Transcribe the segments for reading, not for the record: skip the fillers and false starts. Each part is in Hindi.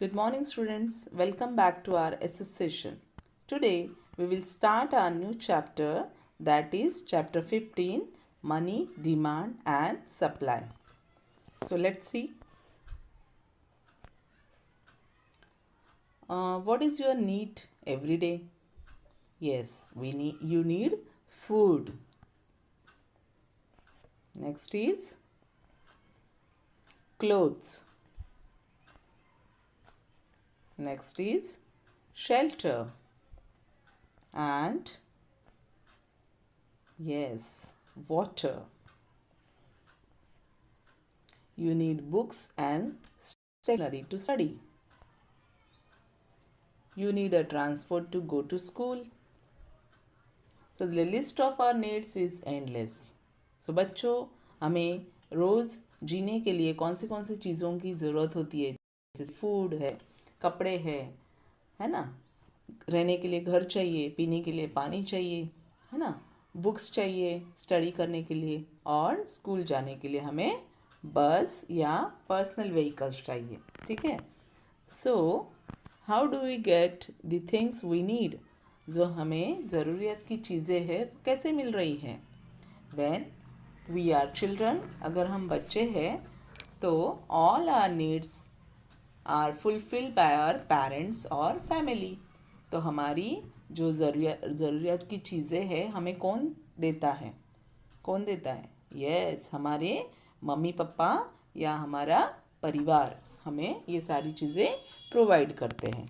Good morning, students. Welcome back to our SS session. Today, we will start our new chapter, that is chapter 15, Money, Demand and Supply. So, let's see. What is your need every day? Yes, you need food. Next is clothes. Next is shelter. And yes, water. You need books and stationery to study. You need a transport to go to school. So the list of our needs is endless. So बच्चों, हमें रोज़ जीने के लिए कौन सी चीज़ों की ज़रूरत होती है? जैसे फूड है, कपड़े है ना, रहने के लिए घर चाहिए, पीने के लिए पानी चाहिए, है ना, बुक्स चाहिए स्टडी करने के लिए, और स्कूल जाने के लिए हमें बस या पर्सनल व्हीकल्स चाहिए. ठीक है. So how do we get the things we need? जो हमें ज़रूरियत की चीज़ें हैं कैसे मिल रही हैं? व्हेन वी आर चिल्ड्रन, अगर हम बच्चे हैं तो all are needs are fulfilled by our parents और फैमिली. तो हमारी जो ज़रूरियत की चीज़ें हैं हमें कौन देता है? कौन देता है? यस, हमारे मम्मी पापा या हमारा परिवार हमें ये सारी चीज़ें प्रोवाइड करते हैं.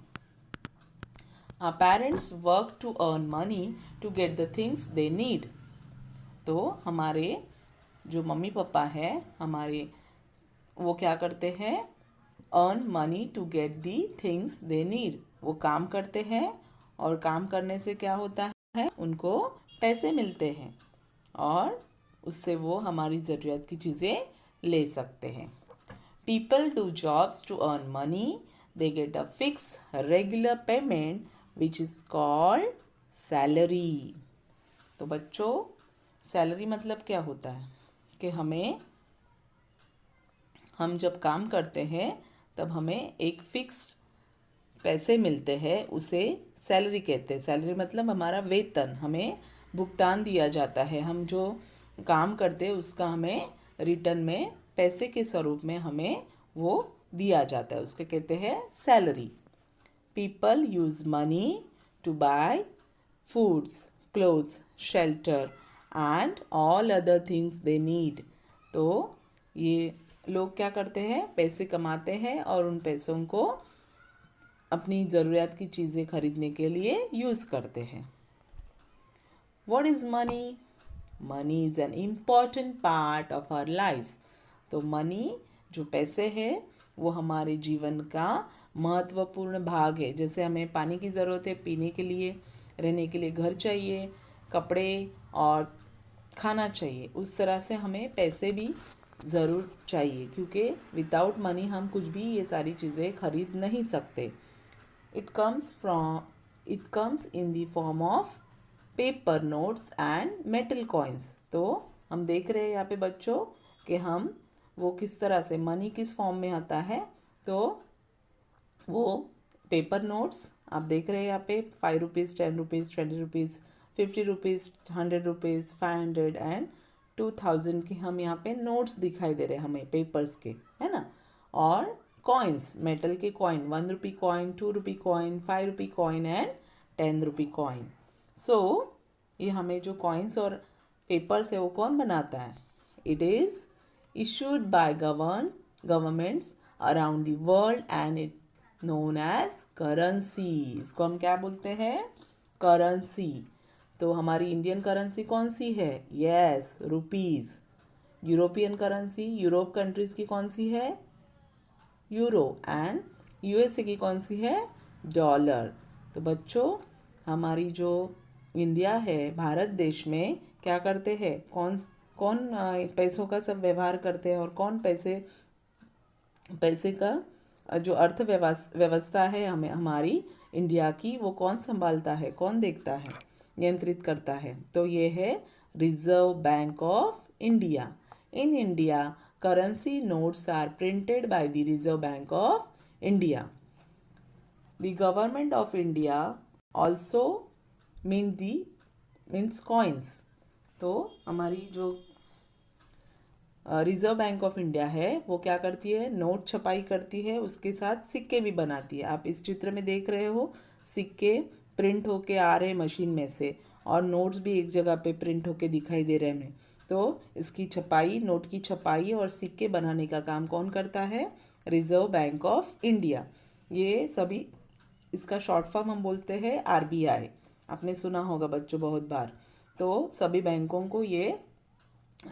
Our parents work to earn money to get the things they need. तो हमारे जो मम्मी पापा है हमारे, वो क्या करते हैं? earn money to get the things they need. वो काम करते हैं और काम करने से क्या होता है? उनको पैसे मिलते हैं और उससे वो हमारी ज़रूरत की चीज़ें ले सकते हैं. People do jobs to earn money. They get a fixed regular payment which is called salary. तो बच्चों, सैलरी मतलब क्या होता है? कि हम जब काम करते हैं तब हमें एक फिक्स पैसे मिलते हैं, उसे सैलरी कहते हैं. सैलरी मतलब हमारा वेतन, हमें भुगतान दिया जाता है. हम जो काम करते हैं उसका हमें रिटर्न में पैसे के स्वरूप में हमें वो दिया जाता है, उसके कहते हैं salary. People use money to buy foods, clothes, shelter and all other things they need. तो ये लोग क्या करते हैं? पैसे कमाते हैं और उन पैसों को अपनी ज़रूरत की चीज़ें खरीदने के लिए यूज़ करते हैं. What is money? Money is an important part of our lives. तो मनी, जो पैसे हैं, वो हमारे जीवन का महत्वपूर्ण भाग है. जैसे हमें पानी की ज़रूरत है पीने के लिए, रहने के लिए घर चाहिए, कपड़े और खाना चाहिए, उस तरह से हमें पैसे भी ज़रूर चाहिए, क्योंकि विदाउट मनी हम कुछ भी ये सारी चीज़ें खरीद नहीं सकते. It comes in the form of paper notes and metal coins. तो हम देख रहे हैं यहाँ पे बच्चों कि हम वो किस तरह से मनी किस फॉर्म में आता है. तो वो पेपर नोट्स आप देख रहे हैं यहाँ पे 5 rupees, 10 rupees, 20 rupees, 50 rupees, 100 rupees, 500 and 2000 की हम यहाँ पे नोट्स दिखाई दे रहे हैं हमें पेपर्स के, है ना. और कॉइन्स, मेटल के coin, 1 rupee coin, 2 rupee coin, 5 rupee coin and 10 rupee coin. So ये हमें जो कॉइन्स और पेपर्स है वो कौन बनाता है? It is issued by governments around the world and it known as currency. इसको हम क्या बोलते हैं? करेंसी. तो हमारी इंडियन करेंसी कौन सी है? Yes, rupees. European currency, Europe countries की कौन सी है? यूरो. एंड यूएसए की कौन सी है? डॉलर. तो बच्चों, हमारी जो इंडिया है, भारत देश में क्या करते हैं? कौन कौन पैसों का सब व्यवहार करते हैं और कौन पैसे का जो व्यवस्था है हमें हमारी इंडिया की, वो कौन संभालता है, कौन देखता है, नियंत्रित करता है? तो ये है reserve Bank of India. In India, currency notes are printed by the Reserve Bank of India. The government of India also means coins. तो हमारी जो रिजर्व बैंक ऑफ इंडिया है वो क्या करती है, नोट छपाई करती है, उसके साथ सिक्के भी बनाती है। आप इस चित्र में देख रहे हो सिक्के प्रिंट होके आ रहे मशीन में से, और नोट्स भी एक जगह पे प्रिंट होके दिखाई दे रहे हैं। तो इसकी छपाई, नोट की छपाई और सिक्के बनाने का काम कौन करता है, रिजर्व बैंक ऑफ इंडिया। ये सभी, इसका शॉर्ट फॉर्म हम बोलते हैं आरबीआई। आपने सुना होगा बच्चों बहुत बार। तो सभी बैंकों को ये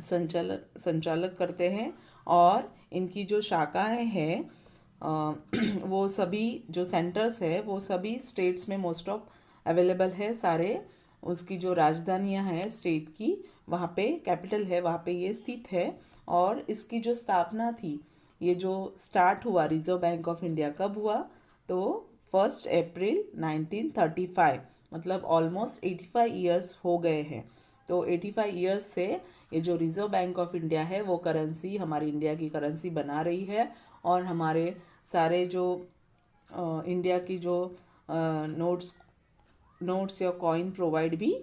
संचालक करते हैं, और इनकी जो शाखाएं हैं वो सभी जो सेंटर्स है वो सभी स्टेट्स में मोस्ट ऑफ अवेलेबल है सारे। उसकी जो राजधानियां हैं स्टेट की, वहाँ पे कैपिटल है, वहाँ पे ये स्थित है। और इसकी जो स्थापना थी, ये जो स्टार्ट हुआ रिजर्व बैंक ऑफ इंडिया कब हुआ, तो 1 अप्रैल 1935, मतलब ऑलमोस्ट 85 ईयर्स हो गए हैं। तो 85 ईयर्स से ये जो रिजर्व बैंक ऑफ इंडिया है वो करेंसी, हमारी इंडिया की करेंसी बना रही है, और हमारे सारे जो इंडिया की जो नोट्स या कॉइन प्रोवाइड भी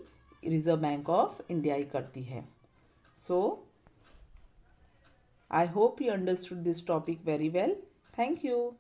रिजर्व बैंक ऑफ इंडिया ही करती है। So I hope you understood this topic very well. Thank you.